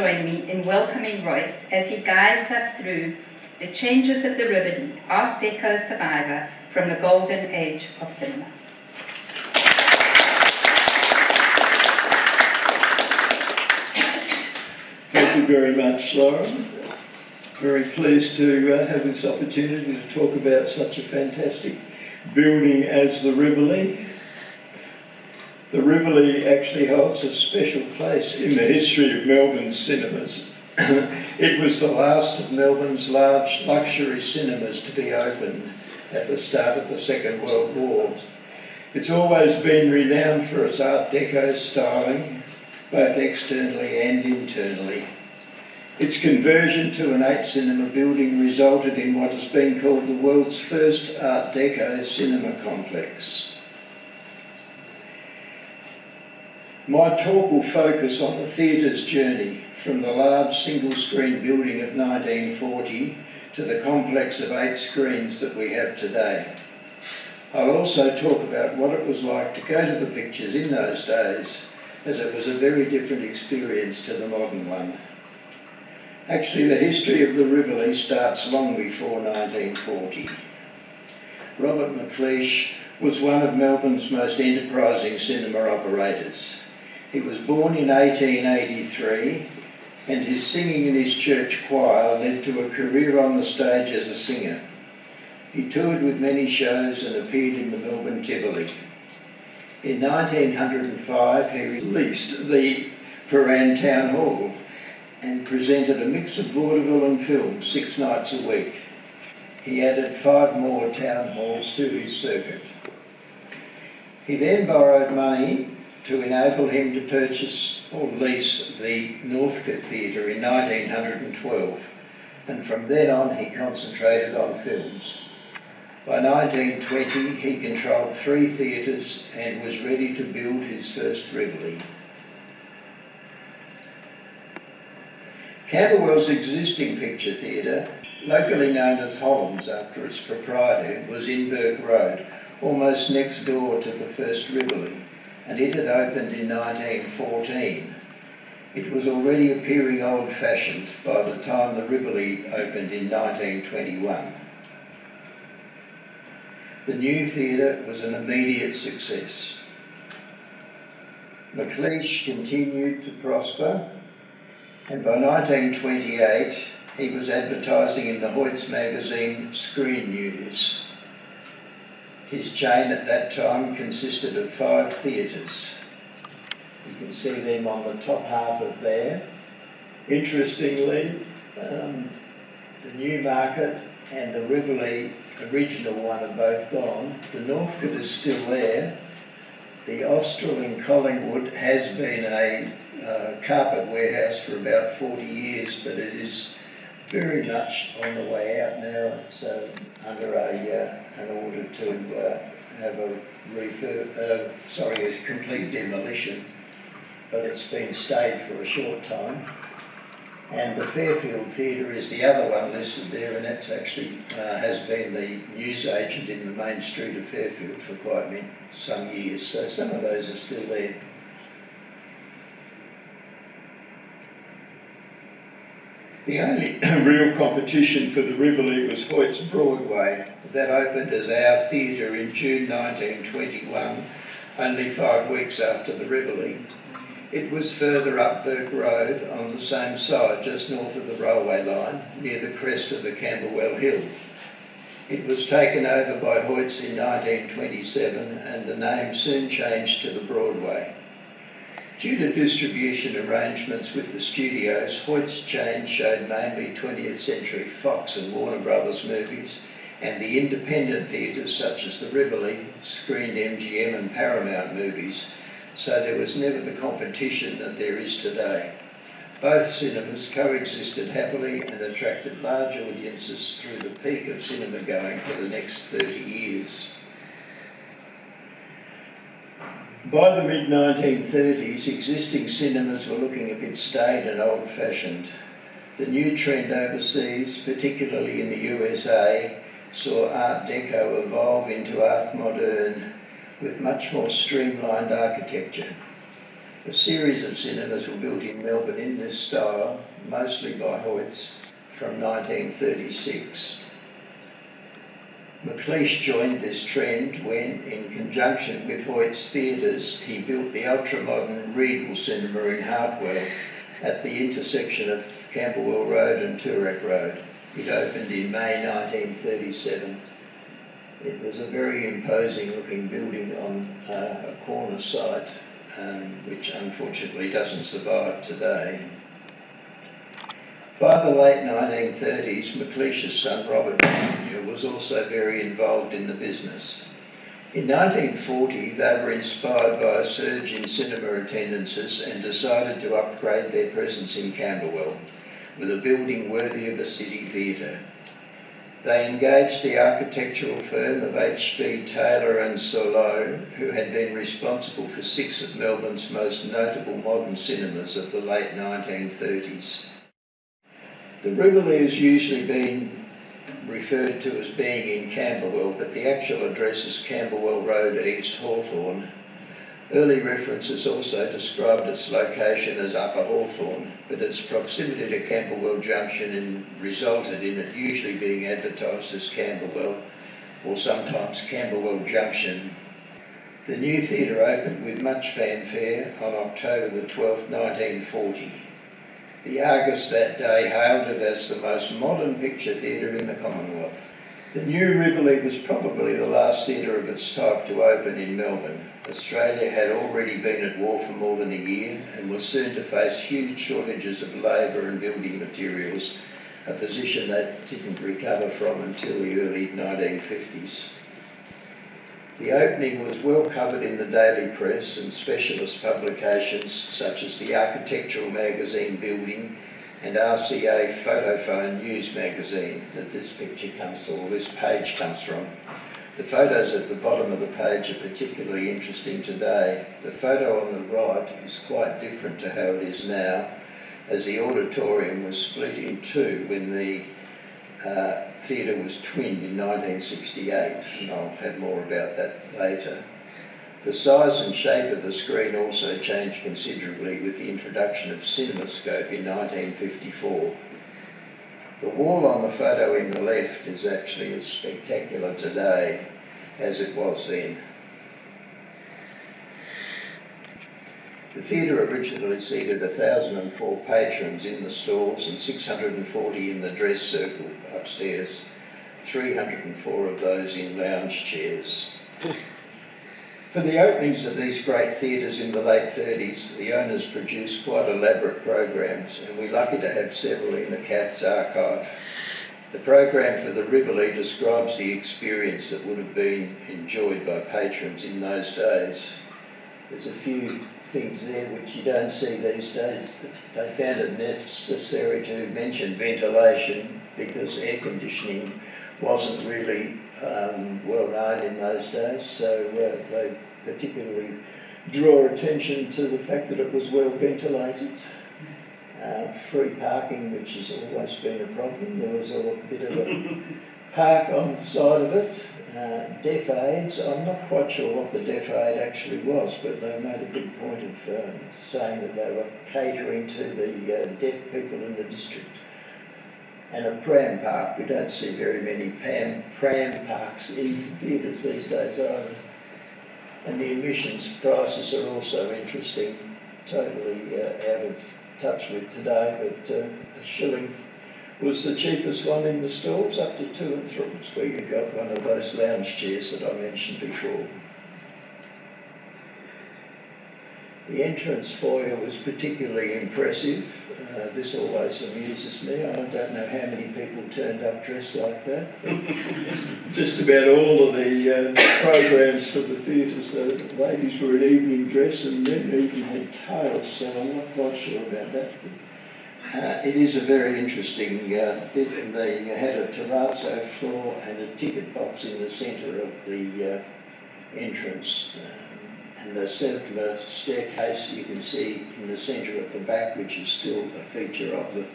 join me in welcoming Royce as he guides us through the changes of the Rivoli, Art Deco survivor from the golden age of cinema. Thank you very much, Lauren. Very pleased to have this opportunity to talk about such a fantastic building as the Rivoli. The Rivoli actually holds a special place in the history of Melbourne's cinemas. It was the last of Melbourne's large luxury cinemas to be opened at the start of the Second World War. It's always been renowned for its Art Deco styling, both externally and internally. Its conversion to an 8-cinema building resulted in what has been called the world's first Art Deco cinema complex. My talk will focus on the theatre's journey from the large single-screen building of 1940 to the complex of 8 screens that we have today. I'll also talk about what it was like to go to the pictures in those days, as it was a very different experience to the modern one. Actually, the history of the Rivoli starts long before 1940. Robert McLeish was one of Melbourne's most enterprising cinema operators. He was born in 1883, and his singing in his church choir led to a career on the stage as a singer. He toured with many shows and appeared in the Melbourne Tivoli. In 1905, he released the Paran Town Hall and presented a mix of vaudeville and film 6 nights a week. He added 5 more town halls to his circuit. He then borrowed money to enable him to purchase or lease the Northcote Theatre in 1912, and from then on he concentrated on films. By 1920 he controlled 3 theatres and was ready to build his first Rivoli. Camberwell's existing picture theatre, locally known as Holland's after its proprietor, was in Burke Road, almost next door to the first Rivoli, and it had opened in 1914. It was already appearing old-fashioned by the time the Rivoli opened in 1921. The new theatre was an immediate success. McLeish continued to prosper, and by 1928 he was advertising in the Hoyt's magazine Screen News. His chain at that time consisted of 5 theatres. You can see them on the top half of there. Interestingly, the Newmarket and the Rivoli original one are both gone. The Northcote is still there. The Austral in Collingwood has been a carpet warehouse for about 40 years, but it is very much on the way out now. It's under an order to have a complete demolition, but it's been stayed for a short time. And the Fairfield Theatre is the other one listed there, and that's actually has been the newsagent in the main street of Fairfield for quite some years, so some of those are still there. The only real competition for the Rivoli was Hoyt's Broadway. That opened as our theatre in June 1921, only 5 weeks after the Rivoli. It was further up Burke Road on the same side, just north of the railway line, near the crest of the Camberwell Hill. It was taken over by Hoyt's in 1927, and the name soon changed to the Broadway. Due to distribution arrangements with the studios, Hoyt's chain showed mainly 20th Century Fox and Warner Brothers movies, and the independent theatres such as the Rivoli screened MGM and Paramount movies, so there was never the competition that there is today. Both cinemas coexisted happily and attracted large audiences through the peak of cinema going for the next 30 years. By the mid-1930s, existing cinemas were looking a bit staid and old-fashioned. The new trend overseas, particularly in the USA, saw Art Deco evolve into Art Moderne with much more streamlined architecture. A series of cinemas were built in Melbourne in this style, mostly by Hoyts, from 1936. McLeish joined this trend when, in conjunction with Hoyt's theatres, he built the ultra-modern Regal Cinema in Hartwell at the intersection of Camberwell Road and Toorak Road. It opened in May 1937. It was a very imposing looking building on a corner site, which unfortunately doesn't survive today. By the late 1930s, McLeish's son Robert Jr. was also very involved in the business. In 1940, they were inspired by a surge in cinema attendances and decided to upgrade their presence in Camberwell with a building worthy of a city theatre. They engaged the architectural firm of H.B. Taylor and Solo, who had been responsible for 6 of Melbourne's most notable modern cinemas of the late 1930s. The Rivoli has usually been referred to as being in Camberwell, but the actual address is Camberwell Road, East Hawthorn. Early references also described its location as Upper Hawthorn, but its proximity to Camberwell Junction resulted in it usually being advertised as Camberwell, or sometimes Camberwell Junction. The new theatre opened with much fanfare on October the 12th, 1940. The Argus that day hailed it as the most modern picture theatre in the Commonwealth. The new Rivoli was probably the last theatre of its type to open in Melbourne. Australia had already been at war for more than a year and was soon to face huge shortages of labour and building materials, a position they didn't recover from until the early 1950s. The opening was well covered in the daily press and specialist publications such as the Architectural Magazine Building and RCA Photophone News Magazine that this page comes from. The photos at the bottom of the page are particularly interesting today. The photo on the right is quite different to how it is now, as the auditorium was split in two when the theatre was twinned in 1968, and I'll have more about that later. The size and shape of the screen also changed considerably with the introduction of CinemaScope in 1954. The wall on the photo in the left is actually as spectacular today as it was then. The theatre originally seated 1,004 patrons in the stalls and 640 in the dress circle upstairs, 304 of those in lounge chairs. For the openings of these great theatres in the late 30s, the owners produced quite elaborate programs, and we're lucky to have several in the CATHS archive. The program for the Rivoli describes the experience that would have been enjoyed by patrons in those days. There's a few things there which you don't see these days. They found it necessary to mention ventilation because air conditioning wasn't really well known in those days, so they particularly draw attention to the fact that it was well ventilated. Free parking, which has always been a problem. There was a bit of a park on the side of it. Deaf aids, I'm not quite sure what the deaf aid actually was, but they made a big point of saying that they were catering to the deaf people in the district. And a pram park. We don't see very many pram parks in theatres these days either. And the admissions prices are also interesting, totally out of touch with today, but a shilling was the cheapest one in the stalls, up to 2 and 3, where you got one of those lounge chairs that I mentioned before. The entrance foyer was particularly impressive. This always amuses me. I don't know how many people turned up dressed like that. Just about all of the programs for the theatres, the ladies were in evening dress and men even had tails, so I'm not quite sure about that. It is a very interesting theatre, and they had a terrazzo floor and a ticket box in the centre of the entrance. And the circular staircase you can see in the centre at the back, which is still a feature of the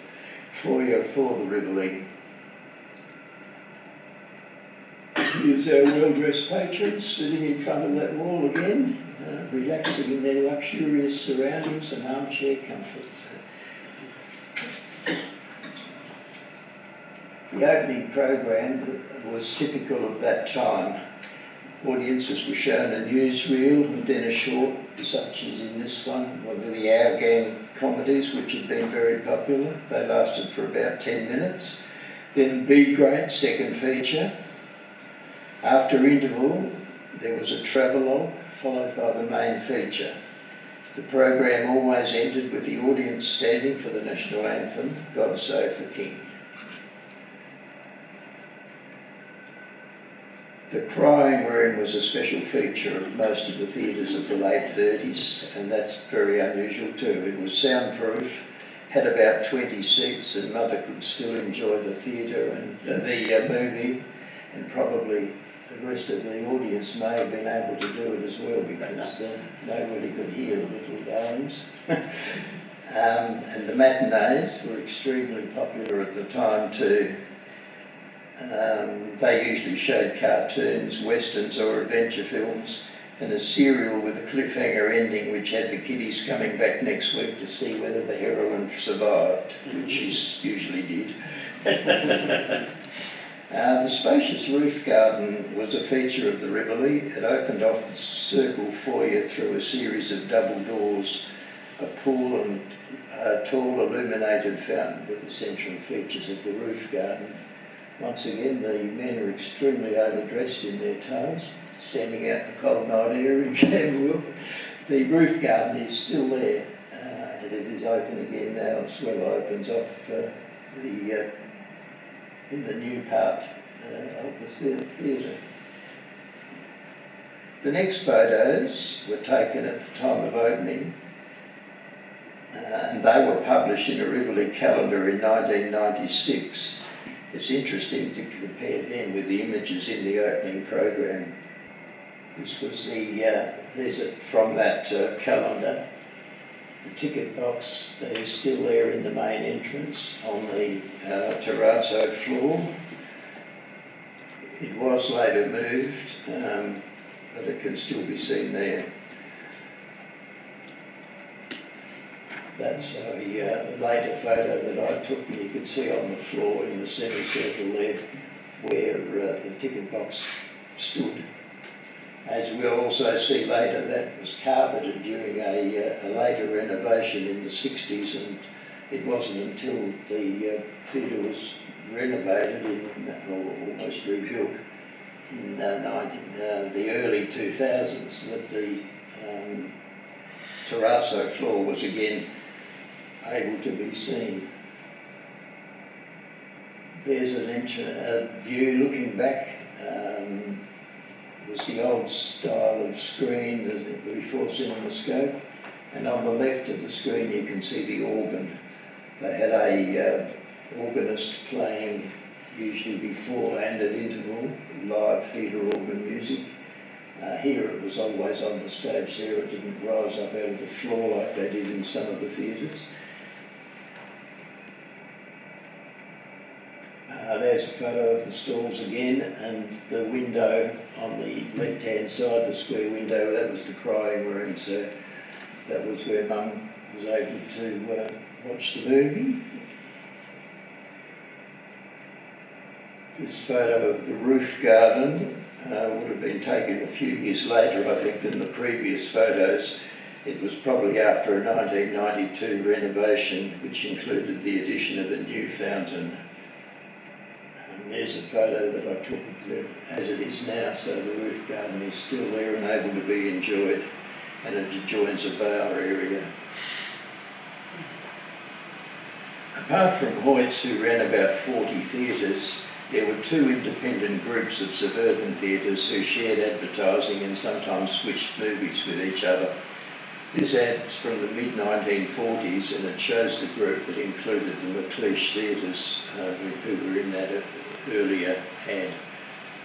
foyer for the Rivoli. Here's our well-dressed patrons sitting in front of that wall again. relaxing in their luxurious surroundings and armchair comfort. The opening program was typical of that time. Audiences were shown a newsreel and then a short, such as in this one, one of the Our Gang comedies, which had been very popular. They lasted for about 10 minutes. Then B-grade, second feature. After interval, there was a travelogue, followed by the main feature. The program always ended with the audience standing for the national anthem, God Save the King. The crying room was a special feature of most of the theatres of the late 30s, and that's very unusual too. It was soundproof, had about 20 seats, and Mother could still enjoy the theatre and the movie, and probably the rest of the audience may have been able to do it as well, because nobody could hear the little darlings. And the matinees were extremely popular at the time too. They usually showed cartoons, westerns or adventure films, and a serial with a cliffhanger ending which had the kiddies coming back next week to see whether the heroine survived, which she usually did. The spacious roof garden was a feature of the Rivoli. It opened off the circle foyer through a series of double doors, a pool and a tall illuminated fountain with the central features of the roof garden. Once again, the men are extremely overdressed in their tails, standing out in the cold night air in Camberwell. The roof garden is still there, and it is open again now as well. It opens off in the new part of the theatre. The next photos were taken at the time of opening, and they were published in a Rivoli calendar in 1996. It's interesting to compare them with the images in the opening program. This was there's it from that calendar. The ticket box is still there in the main entrance on the terrazzo floor. It was later moved, but it can still be seen there. That's a later photo that I took, and you can see on the floor in the semicircle there where the ticket box stood. As we'll also see later, that was carpeted during a later renovation in the 60s, and it wasn't until the theatre was renovated or almost rebuilt in the early 2000s that the terrazzo floor was again able to be seen. There's a view looking back. It was the old style of screen before CinemaScope, and on the left of the screen you can see the organ. They had a organist playing usually before and at interval live theatre organ music. Here it was always on the stage there, it didn't rise up out of the floor like they did in some of the theatres. There's a photo of the stalls again, and the window on the left-hand side, the square window, that was the crying room, so that was where Mum was able to watch the movie. This photo of the roof garden would have been taken a few years later, I think, than the previous photos. It was probably after a 1992 renovation, which included the addition of a new fountain. There's a photo that I took of it as it is now, so the roof garden is still there and able to be enjoyed, and it adjoins a bar area. Apart from Hoyts, who ran about 40 theatres, there were two independent groups of suburban theatres who shared advertising and sometimes switched movies with each other. This ad's from the mid-1940s, and it shows the group that included the McLeish theatres who were in that earlier ad.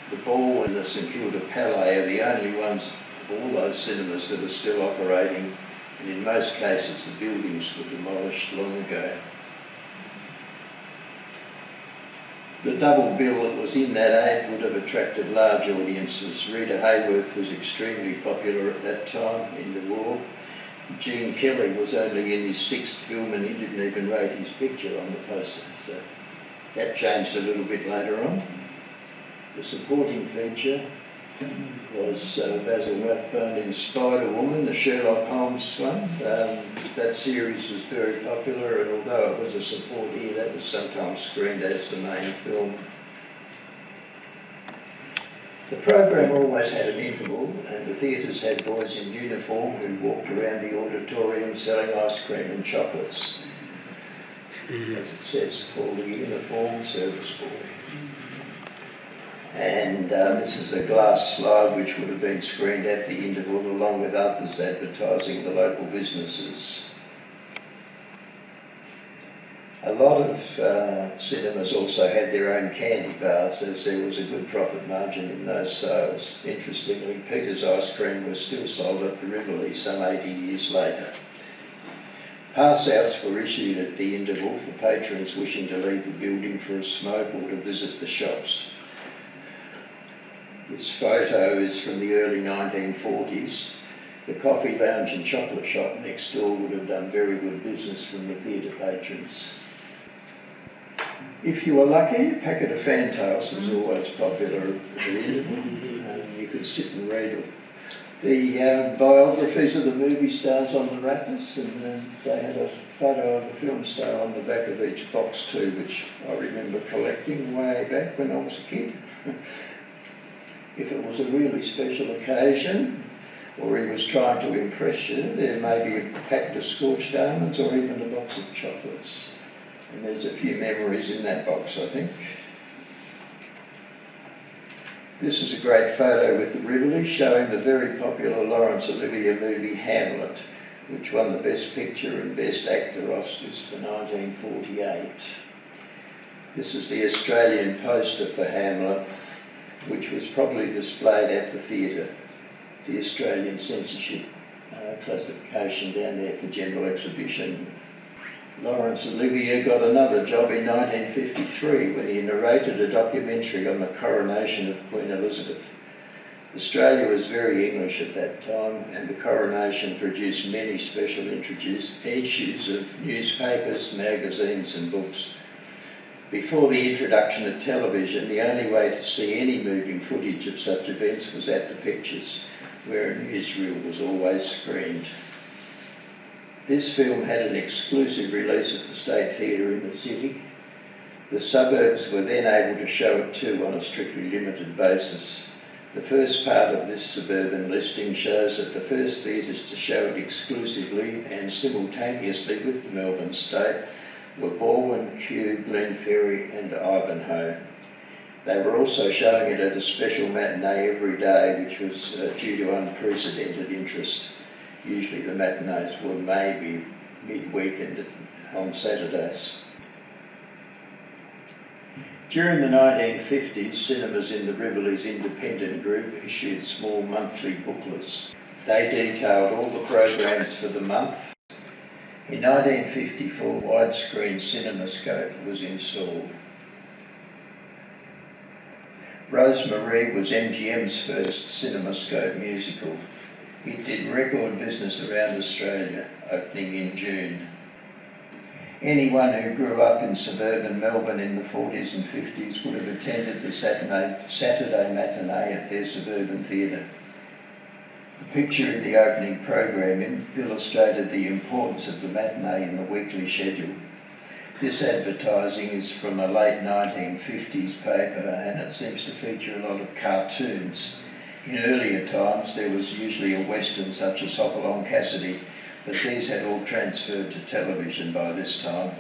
The Ball and the St Kilda Palais are the only ones of all those cinemas that are still operating, and in most cases the buildings were demolished long ago. The double bill that was in that ad would have attracted large audiences. Rita Hayworth was extremely popular at that time in the war. Gene Kelly was only in his 6th film and he didn't even rate his picture on the poster. So that changed a little bit later on. The supporting feature was Basil Rathbone in Spider-Woman, the Sherlock Holmes one. That series was very popular, and although it was a support here, that was sometimes screened as the main film. The program always had an interval, and the theatres had boys in uniform who walked around the auditorium selling ice cream and chocolates. As it says, called the uniform service boy. And this is a glass slide which would have been screened at the interval along with others advertising the local businesses. A lot of cinemas also had their own candy bars, as there was a good profit margin in those sales. Interestingly, Peter's ice cream was still sold at the Rivoli some 80 years later. Pass-outs were issued at the interval for patrons wishing to leave the building for a smoke or to visit the shops. This photo is from the early 1940s. The coffee lounge and chocolate shop next door would have done very good business from the theatre patrons. If you were lucky, a packet of fantails was always popular at the interval. You could sit and read the biographies of the movie stars on the wrappers, and they had a photo of the film star on the back of each box too, which I remember collecting way back when I was a kid. If it was a really special occasion, or he was trying to impress you, there may be a packet of scorched almonds or even a box of chocolates. And there's a few memories in that box, I think. This is a great photo with the Rivoli showing the very popular Laurence Olivier movie Hamlet, which won the Best Picture and Best Actor Oscars for 1948. This is the Australian poster for Hamlet, which was probably displayed at the theatre. The Australian censorship classification down there for general exhibition. Laurence Olivier got another job in 1953 when he narrated a documentary on the coronation of Queen Elizabeth. Australia was very English at that time, and the coronation produced many special issues of newspapers, magazines and books. Before the introduction of television, the only way to see any moving footage of such events was at the pictures, where a newsreel was always screened. This film had an exclusive release at the State Theatre in the city. The suburbs were then able to show it too on a strictly limited basis. The first part of this suburban listing shows that the first theatres to show it exclusively and simultaneously with the Melbourne State were Balwyn, Kew, Glenferrie and Ivanhoe. They were also showing it at a special matinee every day, which was due to unprecedented interest. Usually the matinees were maybe midweek and on Saturdays. During the 1950s, cinemas in the Rivoli's independent group issued small monthly booklets. They detailed all the programs for the month. In 1954, widescreen CinemaScope was installed. Rosemarie was MGM's first CinemaScope musical. It did record business around Australia, opening in June. Anyone who grew up in suburban Melbourne in the 40s and 50s would have attended the Saturday matinee at their suburban theatre. The picture in the opening program illustrated the importance of the matinee in the weekly schedule. This advertising is from a late 1950s paper, and it seems to feature a lot of cartoons. In earlier times there was usually a western such as Hopalong Cassidy, but these had all transferred to television by this time.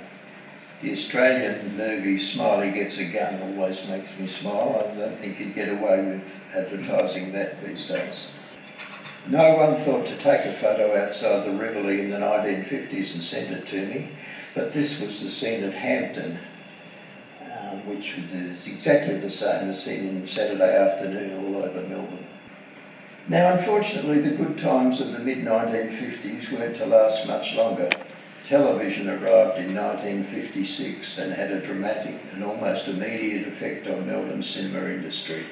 The Australian movie Smiley Gets a Gun always makes me smile. I don't think you'd get away with advertising that these days. No one thought to take a photo outside the Rivoli in the 1950s and send it to me, but this was the scene at Hampton, which is exactly the same as seen in Saturday afternoon all over Melbourne. Now, unfortunately, the good times of the mid-1950s weren't to last much longer. Television arrived in 1956 and had a dramatic and almost immediate effect on Melbourne's cinema industry.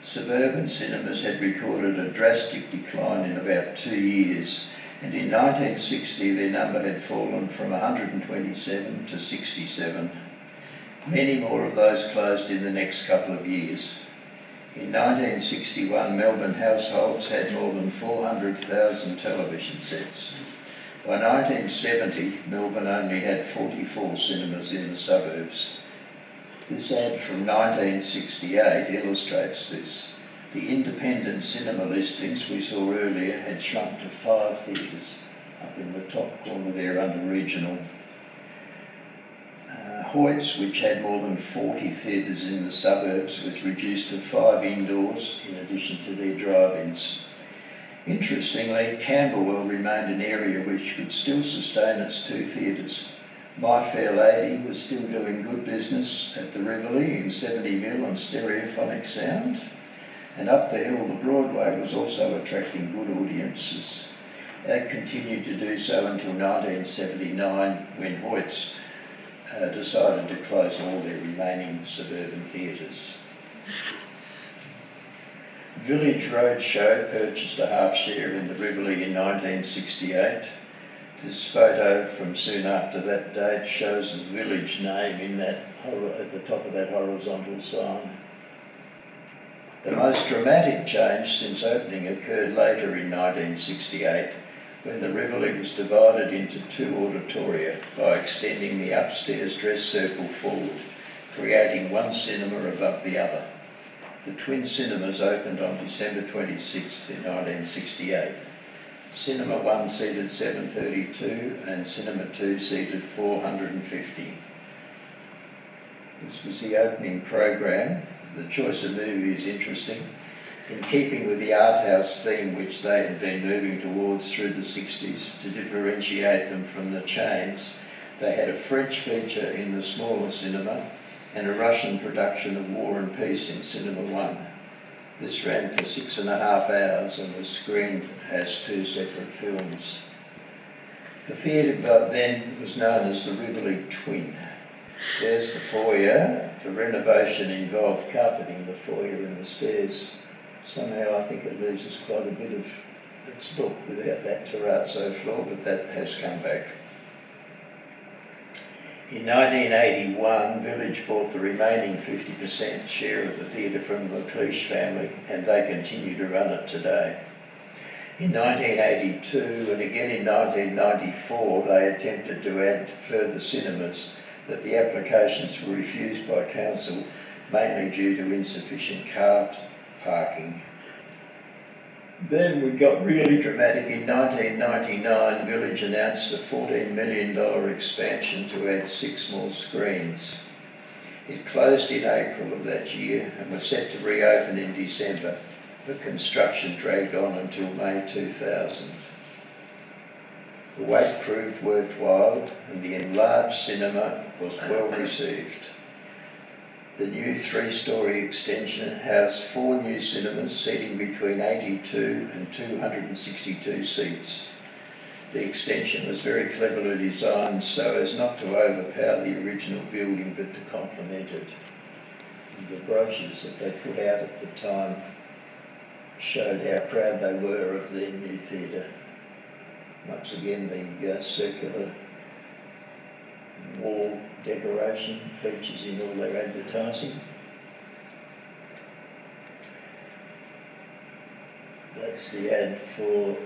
Suburban cinemas had recorded a drastic decline in about 2 years, and in 1960 their number had fallen from 127 to 67. Many more of those closed in the next couple of years. In 1961, Melbourne households had more than 400,000 television sets. By 1970, Melbourne only had 44 cinemas in the suburbs. This ad from 1968 illustrates this. The independent cinema listings we saw earlier had shrunk to 5 theatres up in the top corner there under regional. Hoyts, which had more than 40 theatres in the suburbs, was reduced to 5 indoors in addition to their drive-ins. Interestingly, Camberwell remained an area which could still sustain its 2 theatres. My Fair Lady was still doing good business at the Rivoli in 70mm on stereophonic sound, and up the hill the Broadway was also attracting good audiences. That continued to do so until 1979, when Hoyts decided to close all their remaining suburban theatres. Village Roadshow purchased a half share in the Rivoli in 1968. This photo from soon after that date shows the village name in that at the top of that horizontal sign. The most dramatic change since opening occurred later in 1968, when the Rivoli was divided into 2 auditoria by extending the upstairs dress circle forward, creating one cinema above the other. The twin cinemas opened on December 26th in 1968. Cinema 1 seated 732 and Cinema 2 seated 450. This was the opening program. The choice of movie is interesting. In keeping with the art house theme which they had been moving towards through the 60s to differentiate them from the chains, they had a French feature in the smaller cinema and a Russian production of War and Peace in Cinema 1. This ran for 6.5 hours and was screened as 2 separate films. The theatre then was known as the Rivoli Twin. There's the foyer. The renovation involved carpeting the foyer and the stairs. Somehow I think it loses quite a bit of its look without that terrazzo floor, but that has come back. In 1981, Village bought the remaining 50% share of the theatre from the McLeish family, and they continue to run it today. In 1982 and again in 1994, they attempted to add further cinemas, but the applications were refused by council, mainly due to insufficient car parking. Then we got really dramatic. In 1999, Village announced a $14 million expansion to add 6 more screens. It closed in April of that year and was set to reopen in December, but construction dragged on until May 2000. The wait proved worthwhile and the enlarged cinema was well received. The new 3-storey extension housed 4 new cinemas seating between 82 and 262 seats. The extension was very cleverly designed so as not to overpower the original building but to complement it. And the brochures that they put out at the time showed how proud they were of their new theatre. Once again, the circular wall decoration features in all their advertising. That's the ad for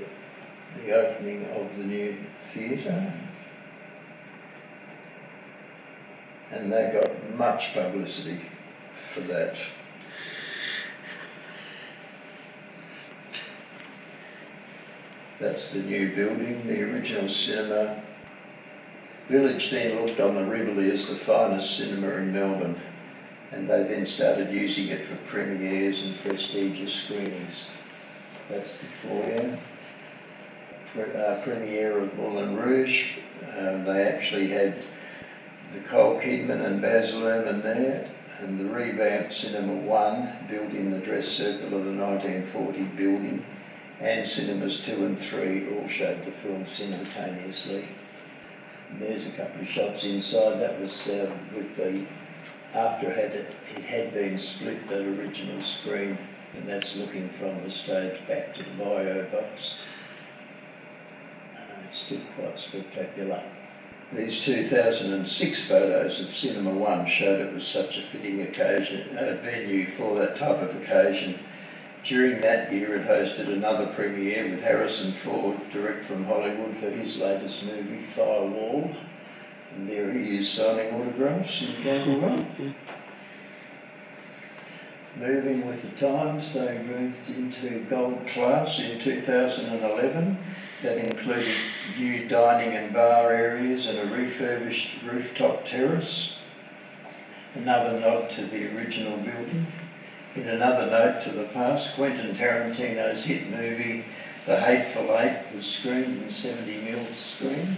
the opening of the new theatre. And they got much publicity for that. That's the new building, the original cinema. Village then looked on the Rivoli as the finest cinema in Melbourne, and they then started using it for premieres and prestigious screenings. That's the foyer. Premiere of Moulin Rouge. They actually had Nicole Kidman and Baz Luhrmann there, and the revamped Cinema 1, built in the dress circle of the 1940 building, and Cinemas 2 and 3 all showed the film simultaneously. And there's a couple of shots inside. That was with the after it had been split, that original screen, and that's looking from the stage back to the bio box. It's still quite spectacular. These 2006 photos of Cinema One showed it was such a fitting venue for that type of occasion. During that year it hosted another premiere with Harrison Ford, direct from Hollywood, for his latest movie, Firewall. And there he is signing autographs in Camberwell. Moving with the times, they moved into gold class in 2011. That included new dining and bar areas and a refurbished rooftop terrace. Another nod to the original building. In another note to the past, Quentin Tarantino's hit movie, The Hateful Eight, was screened in 70mm screen.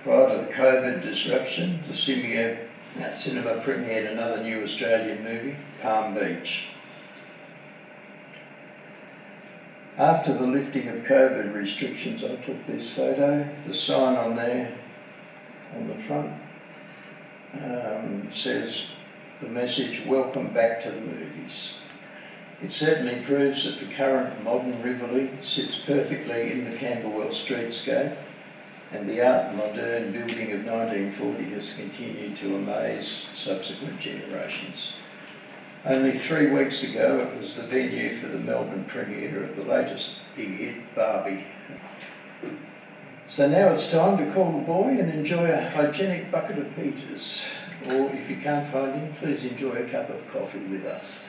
Prior to the COVID disruption, the cinema premiered another new Australian movie, Palm Beach. After the lifting of COVID restrictions, I took this photo. The sign on there, on the front, says the message, "Welcome back to the movies." It certainly proves that the current modern Rivoli sits perfectly in the Camberwell streetscape, and the art modern building of 1940 has continued to amaze subsequent generations. Only 3 weeks ago it was the venue for the Melbourne premiere of the latest big hit, Barbie. So now it's time to call the boy and enjoy a hygienic bucket of Peters. Or if you can't find him, please enjoy a cup of coffee with us.